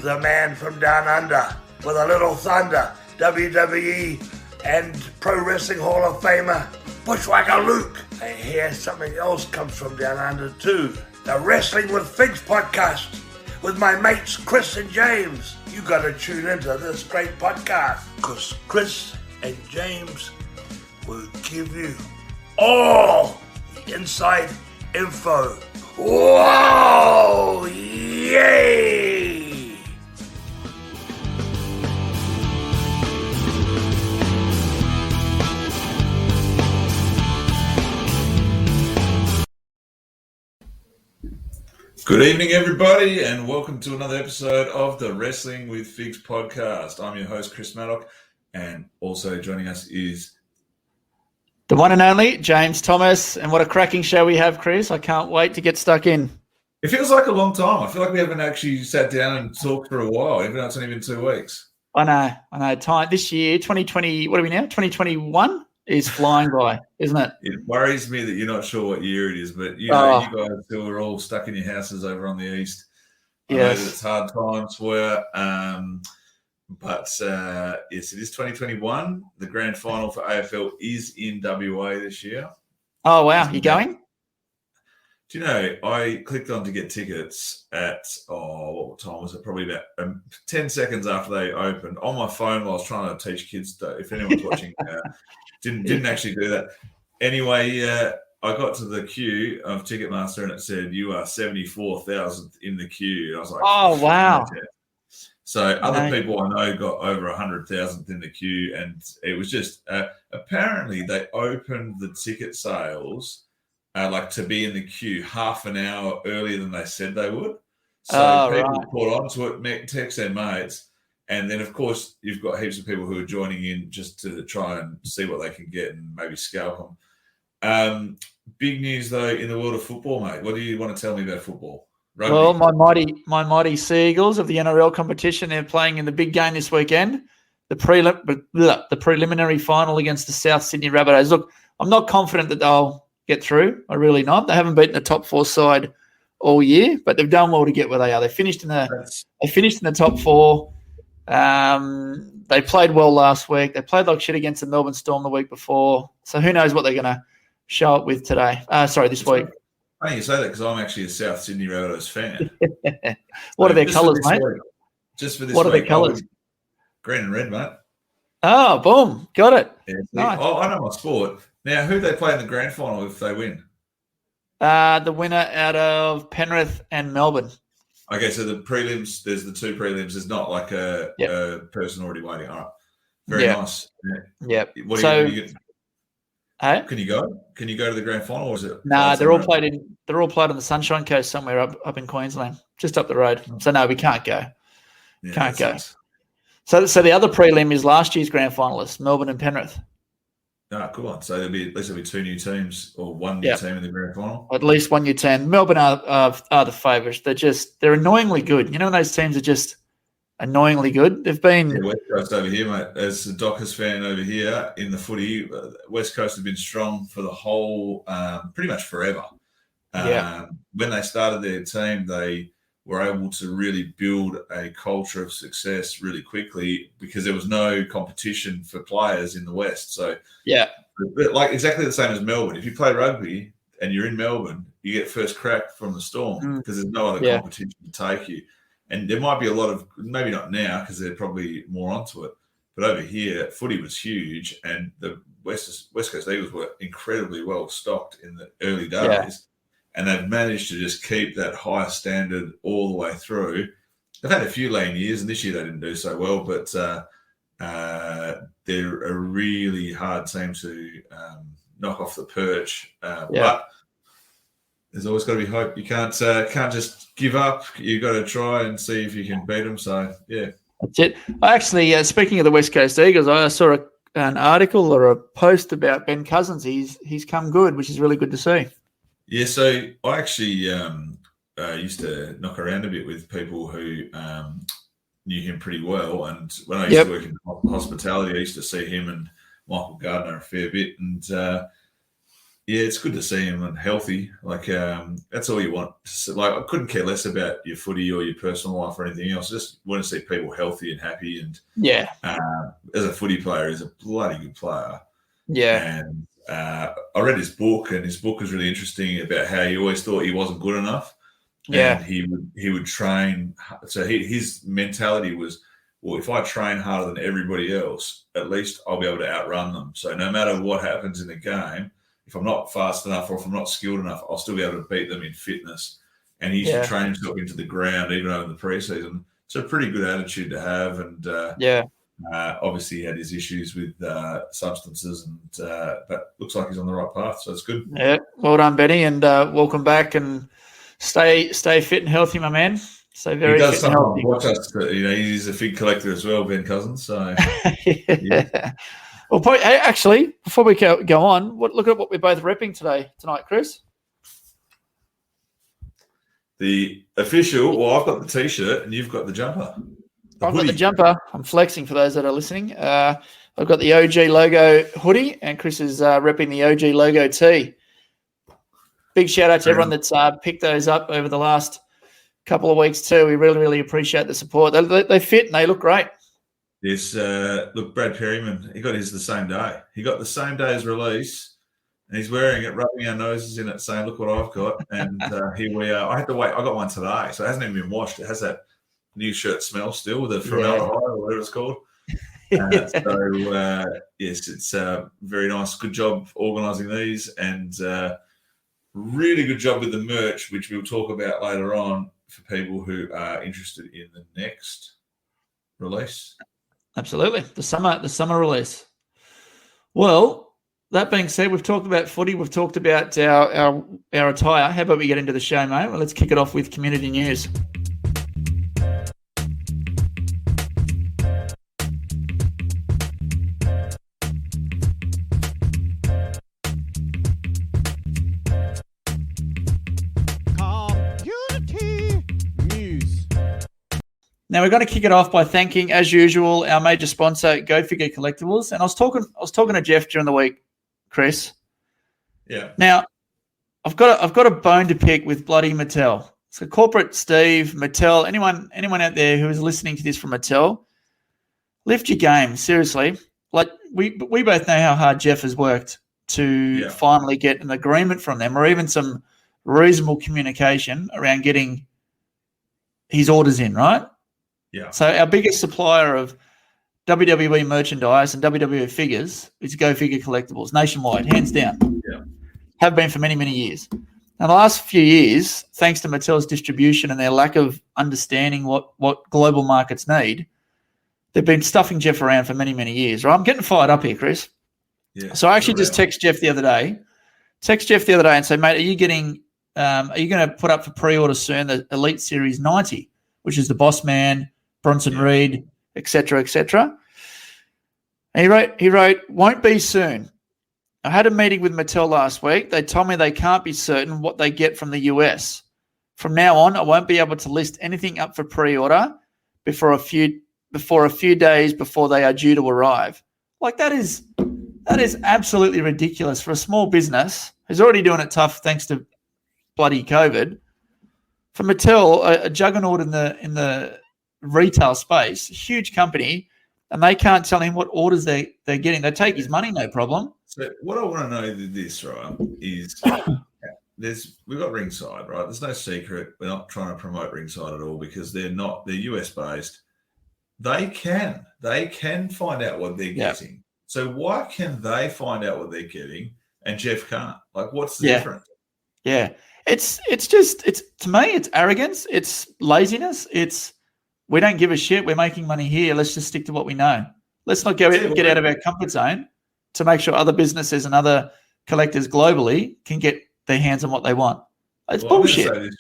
the man from down under with a little thunder, WWE and Pro Wrestling Hall of Famer, Bushwhacker Luke. And here something else comes from down under too. The Wrestling with Figs podcast with my mates Chris and James. You gotta tune into this great podcast because Chris and James will give you all the inside info. Whoa! Yay! Good evening, everybody, and welcome to another episode of the Wrestling with Figs podcast. I'm your host, Chris Maddock, and also joining us is the one and only James Thomas. And what a cracking show we have, Chris. I can't wait to get stuck in. It feels like a long time. I feel like we haven't actually sat down and talked for a while, even though it's only been 2 weeks. I know. Time this year, 2020, what are we now? 2021 is flying by, isn't it? It worries me that you're not sure what year it is, but you know, you guys still are all stuck in your houses over on the east. I know that it's hard times for you. But yes, it is 2021. The grand final for AFL is in WA this year. Oh, wow. You going? Do you know, I clicked on to get tickets at, what time was it? Probably about 10 seconds after they opened on my phone while I was trying to teach kids. If anyone's watching, didn't actually do that. Anyway, I got to the queue of Ticketmaster and it said, you are 74,000th in the queue. And I was like, oh, wow. So other people I know got over 100,000th in the queue, and it was just apparently they opened the ticket sales like to be in the queue half an hour earlier than they said they would. So people caught on to it, text their mates, and then of course you've got heaps of people who are joining in just to try and see what they can get and maybe scalp them. Big news though in the world of football, mate. What do you want to tell me about football? Rugby. Well, my mighty Sea Eagles of the NRL competition, they're playing in the big game this weekend, the preliminary final against the South Sydney Rabbitohs. Look, I'm not confident that they'll get through. I'm really not. They haven't beaten the top four side all year, but they've done well to get where they are. They finished in the top four. They played well last week. They played like shit against the Melbourne Storm the week before. So who knows what they're going to show up with today? This week. Funny you say that because I'm actually a South Sydney Rabbitohs fan. What are their colours, mate? Just for this what week. Are their colours? Green and red, mate. Oh, boom. Got it. Yeah, nice. I know my sport. Now, who do they play in the grand final if they win? The winner out of Penrith and Melbourne. Okay, so the prelims, there's the two prelims. There's not like a person already waiting. All right. Very nice. Yeah. What Can you go? Can you go to the grand final, or is it? Nah, they're all played on the Sunshine Coast somewhere up in Queensland, just up the road. So no, we can't go. Yeah, can't go. So the other prelim is last year's grand finalists, Melbourne and Penrith. Cool. So there'll be two new teams or one new team in the grand final. At least one new team. Melbourne are the favourites. They're annoyingly good. You know when those teams are just annoyingly good? They've been West Coast over here, mate. As a Dockers fan over here in the footy, West Coast have been strong for the whole, pretty much forever. When they started their team, they were able to really build a culture of success really quickly because there was no competition for players in the West. So like exactly the same as Melbourne. If you play rugby and you're in Melbourne, you get first crack from the Storm because there's no other competition to take you. And there might be a lot of, maybe not now because they're probably more onto it, but over here, footy was huge and the West Coast Eagles were incredibly well stocked in the early days. Yeah. And they've managed to just keep that high standard all the way through. They've had a few lean years, and this year they didn't do so well, but they're a really hard team to knock off the perch. But there's always got to be hope. You can't just give up. You've got to try and see if you can beat them. So, yeah. That's it. I actually, speaking of the West Coast Eagles, I saw an article or a post about Ben Cousins. He's come good, which is really good to see. Yeah, so I actually used to knock around a bit with people who knew him pretty well. And when I used to work in hospitality, I used to see him and Michael Gardner a fair bit. And Yeah, it's good to see him and healthy. Like that's all you want. Like I couldn't care less about your footy or your personal life or anything else. Just want to see people healthy and happy. And as a footy player, he's a bloody good player. Yeah. And I read his book, and his book was really interesting about how he always thought he wasn't good enough. Yeah. And he would train. So his mentality was, well, if I train harder than everybody else, at least I'll be able to outrun them. So no matter what happens in the game, if I'm not fast enough or if I'm not skilled enough, I'll still be able to beat them in fitness. And he used to train himself into the ground even over the preseason. It's a pretty good attitude to have. And obviously he had his issues with substances, but looks like he's on the right path. So it's good. Yeah, well done, Benny, and welcome back. And stay fit and healthy, my man. Stay very he does fit and healthy. Watch us. He's a fig collector as well, Ben Cousins. So yeah. Well, actually, before we go on, look at what we're both repping tonight, Chris. The official. Well, I've got the t-shirt and you've got the jumper. I've got the jumper. I'm flexing for those that are listening. I've got the OG logo hoodie, and Chris is repping the OG logo tee. Big shout out to everyone that's picked those up over the last couple of weeks too. We really, really appreciate the support. They fit and they look great. Yes, look, Brad Perryman, he got his the same day. He got the same day as release, and he's wearing it, rubbing our noses in it, saying, "Look what I've got." And here we are. I had to wait. I got one today, so it hasn't even been washed. It has that new shirt smell still, the formaldehyde or whatever it's called. Yes, it's very nice. Good job organising these, and really good job with the merch, which we'll talk about later on for people who are interested in the next release. Absolutely, the summer release. Well, that being said, we've talked about footy. We've talked about our attire. How about we get into the show, mate? Well, let's kick it off with community news. Now we're going to kick it off by thanking, as usual, our major sponsor, Go Figure Collectibles. And I was talking to Jeff during the week, Chris. Yeah. Now, I've got a bone to pick with bloody Mattel. So corporate Steve, Mattel, anyone out there who is listening to this from Mattel, lift your game, seriously. Like we both know how hard Jeff has worked to finally get an agreement from them, or even some reasonable communication around getting his orders in, right? Yeah. So our biggest supplier of WWE merchandise and WWE figures is Go Figure Collectibles, nationwide, hands down. Yeah. Have been for many, many years. Now, the last few years, thanks to Mattel's distribution and their lack of understanding what global markets need, they've been stuffing Jeff around for many, many years. Right? I'm getting fired up here, Chris. Yeah. So I actually just text Jeff the other day and say, mate, are you going to put up for pre-order soon the Elite Series 90, which is the Boss Man, Bronson Reed, etc., etc. And he wrote, won't be soon. I had a meeting with Mattel last week. They told me they can't be certain what they get from the US. From now on, I won't be able to list anything up for pre-order before a few days before they are due to arrive. Like that is absolutely ridiculous for a small business who's already doing it tough thanks to bloody COVID. For Mattel, a juggernaut in the retail space, a huge company, and they can't tell him what orders they're getting. They take his money, no problem. So what I want to know this, right, is we've got Ringside, right? There's no secret. We're not trying to promote Ringside at all because they're US based. They can find out what they're getting. So why can they find out what they're getting and Jeff can't? Like, what's the difference? Yeah. It's to me, it's arrogance. It's laziness. It's, we don't give a shit. We're making money here. Let's just stick to what we know. Let's not get out of our comfort zone to make sure other businesses and other collectors globally can get their hands on what they want. It's bullshit. I'm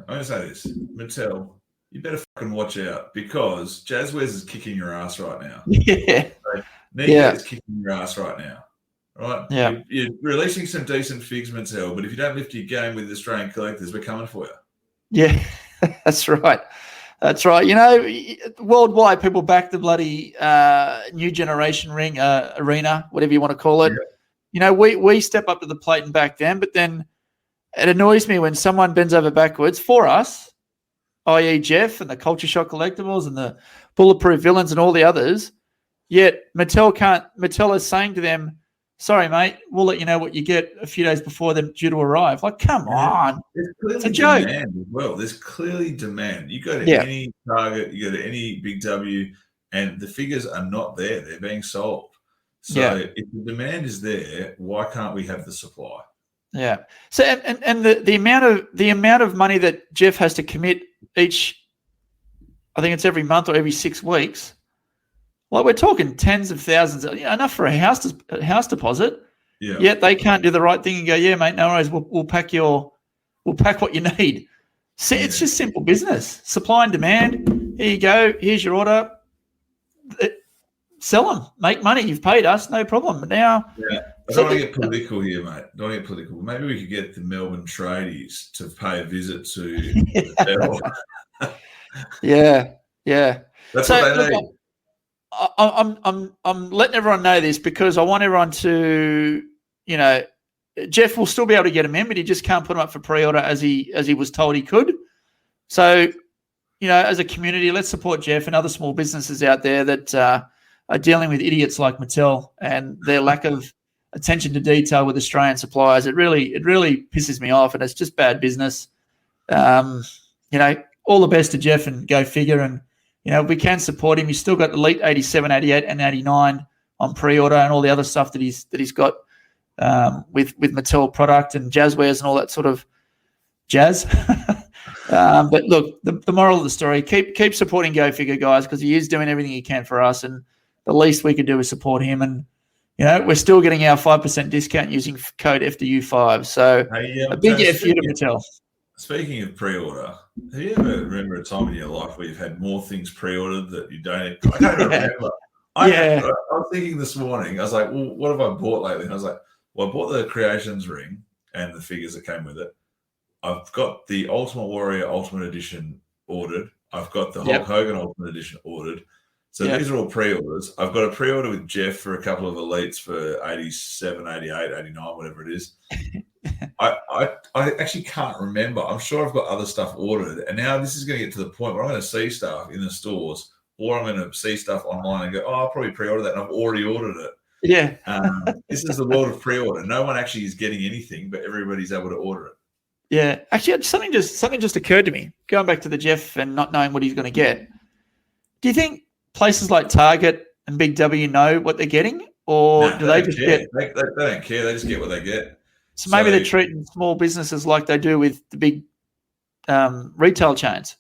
going to say this. Mattel, you better fucking watch out because Jazzwares is kicking your ass right now. Yeah. So Nika is kicking your ass right now. Right? Yeah. You're releasing some decent figs, Mattel, but if you don't lift your game with Australian collectors, we're coming for you. Yeah, that's right. That's right. You know, worldwide, people back the bloody new generation ring arena, whatever you want to call it. we step up to the plate and back them, but then it annoys me when someone bends over backwards for us, i.e. Jeff and the Culture Shock Collectibles and the Bulletproof Villains and all the others, yet Mattel is saying to them, sorry, mate, we'll let you know what you get a few days before they're due to arrive. Like, come on. It's a joke. Demand as well. There's clearly demand. You go to any Target, you go to any Big W, and the figures are not there. They're being sold. So if the demand is there, why can't we have the supply? Yeah. So and the amount of money that Jeff has to commit each, I think it's every month or every 6 weeks. Like, we're talking tens of thousands, enough for a house deposit. Yeah. Yet they can't do the right thing and go, yeah, mate, no worries. We'll pack what you need. See, it's just simple business. Supply and demand. Here you go. Here's your order. Sell them. Make money. You've paid us. No problem. But now, I don't want to get political here, mate. Don't want to get political. Maybe we could get the Melbourne tradies to pay a visit to the Yeah. That's what they need. I'm letting everyone know this because I want everyone to, Jeff will still be able to get them in, but he just can't put them up for pre-order as he was told he could. So, as a community, let's support Jeff and other small businesses out there that are dealing with idiots like Mattel and their lack of attention to detail with Australian suppliers. It really pisses me off, and it's just bad business. All the best to Jeff, and go figure. And we can support him. He's still got Elite 87, 88, and 89 on pre-order, and all the other stuff that he's got with Mattel product and Jazzwares and all that sort of jazz. But look, the moral of the story: keep supporting Go Figure, guys, because he is doing everything he can for us, and the least we can do is support him. And we're still getting our 5% discount using code FDU5. So a big F you to Mattel. Speaking of pre-order, have you ever remember a time in your life where you've had more things pre-ordered that you don't? I can't remember. I was thinking this morning, I was like, well, what have I bought lately? And I was like, well, I bought the Creations ring and the figures that came with it. I've got the Ultimate Warrior Ultimate Edition ordered. I've got the Hulk Hogan Ultimate Edition ordered. So these are all pre-orders. I've got a pre-order with Jeff for a couple of elites for 87, 88, 89, whatever it is. I actually can't remember. I'm sure I've got other stuff ordered. And now this is going to get to the point where I'm going to see stuff in the stores, or I'm going to see stuff online and go, I'll probably pre-order that, and I've already ordered it. Yeah. This is the world of pre-order. No one actually is getting anything, but everybody's able to order it. Yeah. Actually, something just occurred to me, going back to the Jeff and not knowing what he's going to get. Do you think places like Target and Big W know what they're getting, or do they just get? They don't care. They just get what they get. So maybe they're treating small businesses like they do with the big retail chains.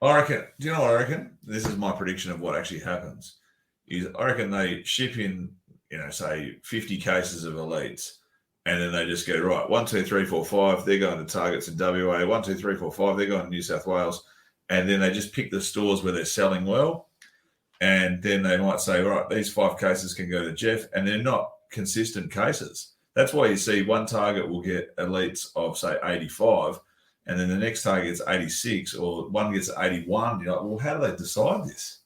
I reckon. Do you know what I reckon? This is my prediction of what actually happens. I reckon they ship in, say 50 cases of elites, and then they just go, right, 1, 2, 3, 4, 5. They're going to Targets in WA. 1, 2, 3, 4, 5. They're going to New South Wales, and then they just pick the stores where they're selling well. And then they might say, right, these 5 cases can go to Jeff, and they're not consistent cases. That's why you see one Target will get elites of, say, 85, and then the next Target gets 86, or one gets 81. You're like, well, how do they decide this?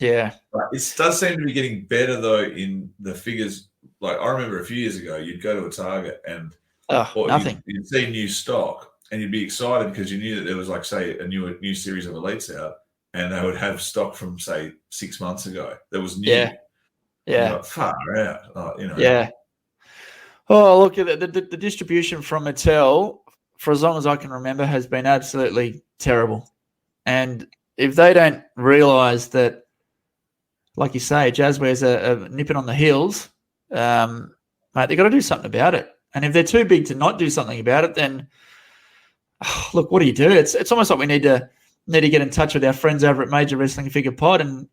Yeah. But it does seem to be getting better, though, in the figures. Like, I remember a few years ago, you'd go to a Target and nothing. You'd see new stock, and you'd be excited because you knew that there was, like, say, a new series of elites out, and they would have stock from, say, 6 months ago that was new. Yeah. Like, far out. Yeah. Oh, look, the distribution from Mattel, for as long as I can remember, has been absolutely terrible. And if they don't realise that, like you say, Jazzwares are nipping on the heels, mate, they've got to do something about it. And if they're too big to not do something about it, then, look, what do you do? It's almost like we need to get in touch with our friends over at Major Wrestling Figure Pod, and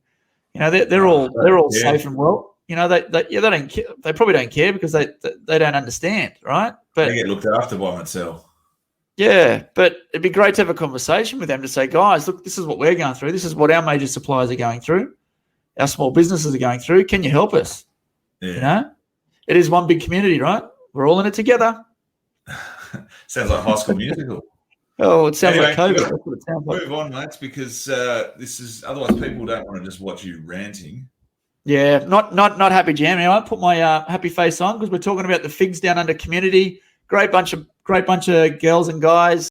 they're all safe and well. They don't care. They probably don't care because they don't understand, right? But they get looked after by Mattel. Yeah, but it'd be great to have a conversation with them to say, guys, look, this is what we're going through. This is what our major suppliers are going through. Our small businesses are going through. Can you help us? Yeah. It is one big community, right? We're all in it together. Sounds like High School Musical. Oh, it sounds like COVID. That's what it sounds like. Move on, mates, because this is otherwise people don't want to just watch you ranting. Yeah, not happy, Jam. I put my happy face on because we're talking about the Figs Down Under community. Great bunch of girls and guys.